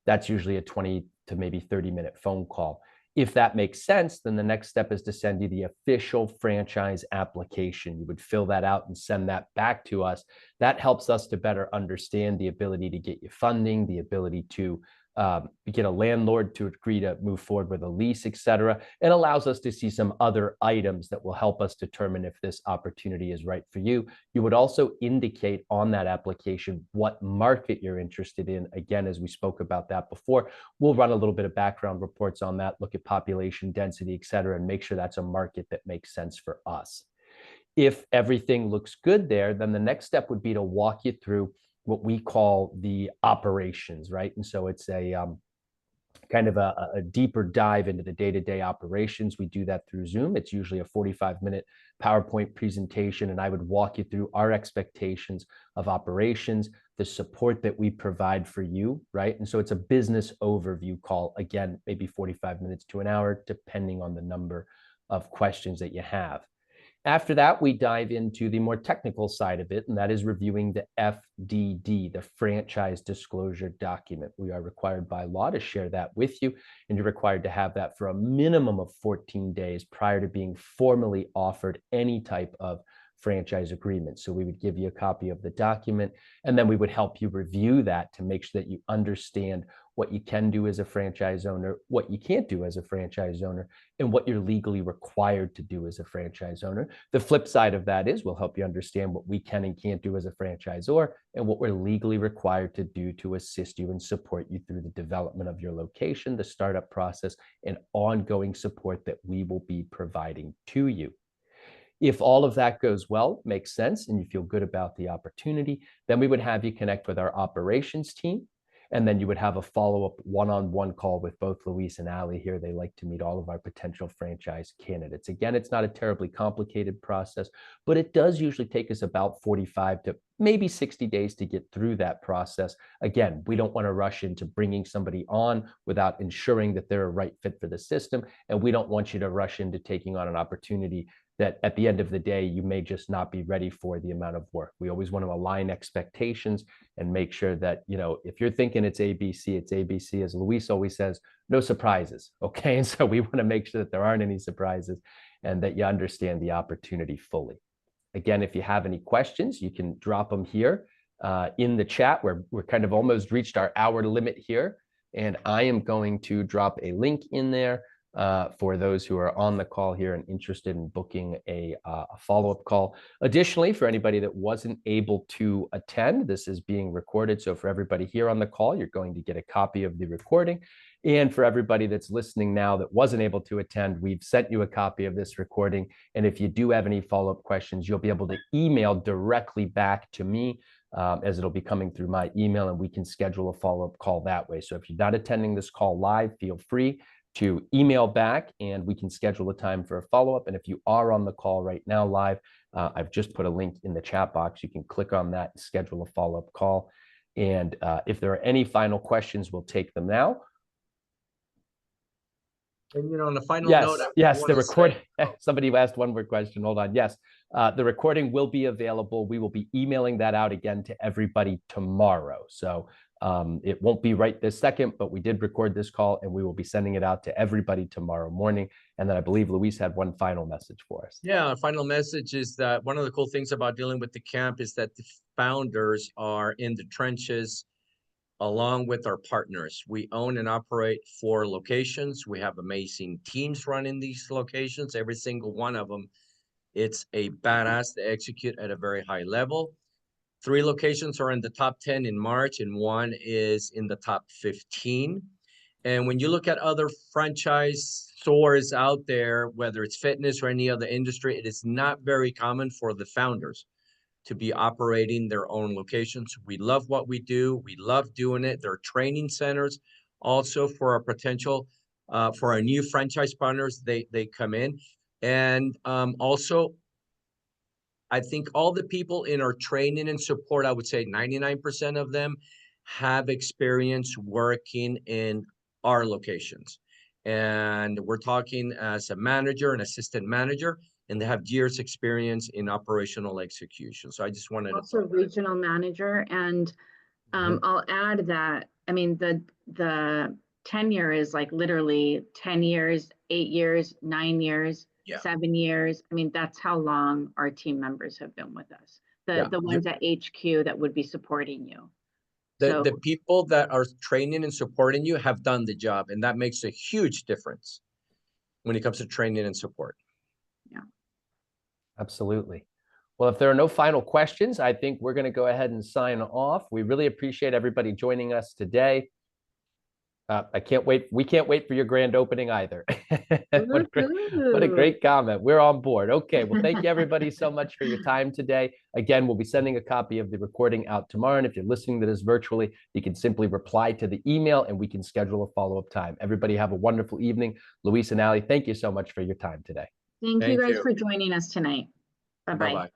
That's usually a 20 to maybe 30-minute phone call. If that makes sense, then the next step is to send you the official franchise application. You would fill that out and send that back to us. That helps us to better understand the ability to get you funding, the ability to get a landlord to agree to move forward with a lease, et cetera, and allows us to see some other items that will help us determine if this opportunity is right for you. You would also indicate on that application what market you're interested in. Again, as we spoke about that before, we'll run a little bit of background reports on that, look at population density, et cetera, and make sure that's a market that makes sense for us. If everything looks good there, then the next step would be to walk you through what we call the operations, right? And so it's a kind of a deeper dive into the day-to-day operations. We do that through Zoom. It's usually a 45-minute PowerPoint presentation, and I would walk you through our expectations of operations, the support that we provide for you, right? And so it's a business overview call, again, maybe 45 minutes to an hour, depending on the number of questions that you have. After that, we dive into the more technical side of it, and that is reviewing the FDD, the Franchise Disclosure Document. We are required by law to share that with you, and you're required to have that for a minimum of 14 days prior to being formally offered any type of franchise agreement. So we would give you a copy of the document, and then we would help you review that to make sure that you understand what you can do as a franchise owner, what you can't do as a franchise owner, and what you're legally required to do as a franchise owner. The flip side of that is we'll help you understand what we can and can't do as a franchisor and what we're legally required to do to assist you and support you through the development of your location, the startup process, and ongoing support that we will be providing to you. If all of that goes well, makes sense, and you feel good about the opportunity, then we would have you connect with our operations team. And then you would have a follow-up one-on-one call with both Luis and Ali here. They like to meet all of our potential franchise candidates. Again, it's not a terribly complicated process, but it does usually take us about 45 to maybe 60 days to get through that process. Again, we don't want to rush into bringing somebody on without ensuring that they're a right fit for the system. And we don't want you to rush into taking on an opportunity that at the end of the day, you may just not be ready for the amount of work. We always want to align expectations and make sure that, you know, if you're thinking it's ABC, it's ABC. As Luis always says, no surprises, okay? And so we want to make sure that there aren't any surprises and that you understand the opportunity fully. Again, if you have any questions, you can drop them here in the chat. We're kind of almost reached our hour limit here. And I am going to drop a link in there for those who are on the call here and interested in booking a follow-up call. Additionally, for anybody that wasn't able to attend, this is being recorded. So for everybody here on the call, you're going to get a copy of the recording. And for everybody that's listening now that wasn't able to attend, we've sent you a copy of this recording. And if you do have any follow-up questions, you'll be able to email directly back to me as it'll be coming through my email, and we can schedule a follow-up call that way. So if you're not attending this call live, feel free to email back and we can schedule a time for a follow-up. And if you are on the call right now live, I've just put a link in the chat box. You can click on that and schedule a follow-up call. And if there are any final questions, we'll take them now. And, you know, on the final note, yes, the recording. Somebody asked one more question. Hold on. Yes, the recording will be available. We will be emailing that out again to everybody tomorrow. So it won't be right this second, but we did record this call and we will be sending it out to everybody tomorrow morning. And then I believe Luis had one final message for us. Yeah, our final message is that one of the cool things about dealing with the camp is that the founders are in the trenches along with our partners. We own and operate 4 locations. We have amazing teams running these locations. Every single one of them, it's a badass to execute at a very high level. 3 locations are in the top 10 in March, and 1 is in the top 15. And when you look at other franchise stores out there, whether it's fitness or any other industry, it is not very common for the founders to be operating their own locations. We love what we do. We love doing it. There are training centers also for our potential, for our new franchise partners, they come in. And also, I think all the people in our training and support, I would say 99% of them have experience working in our locations. And we're talking as a manager, an assistant manager, and they have years experience in operational execution. So I just wanted also to regional manager. And I'll add that, I mean, the tenure is like literally 10 years, 8 years, 9 years, 7 years. I mean, that's how long our team members have been with us. The ones at HQ that would be supporting you. The people that are training and supporting you have done the job, and that makes a huge difference when it comes to training and support. Yeah. Absolutely. Well, if there are no final questions, I think we're going to go ahead and sign off. We really appreciate everybody joining us today. I can't wait. We can't wait for your grand opening either. What a great comment. We're on board. Okay. Well, thank you everybody so much for your time today. Again, we'll be sending a copy of the recording out tomorrow. And if you're listening to this virtually, you can simply reply to the email and we can schedule a follow-up time. Everybody have a wonderful evening. Luis and Ali, thank you so much for your time today. Thank you guys for joining us tonight. Bye-bye.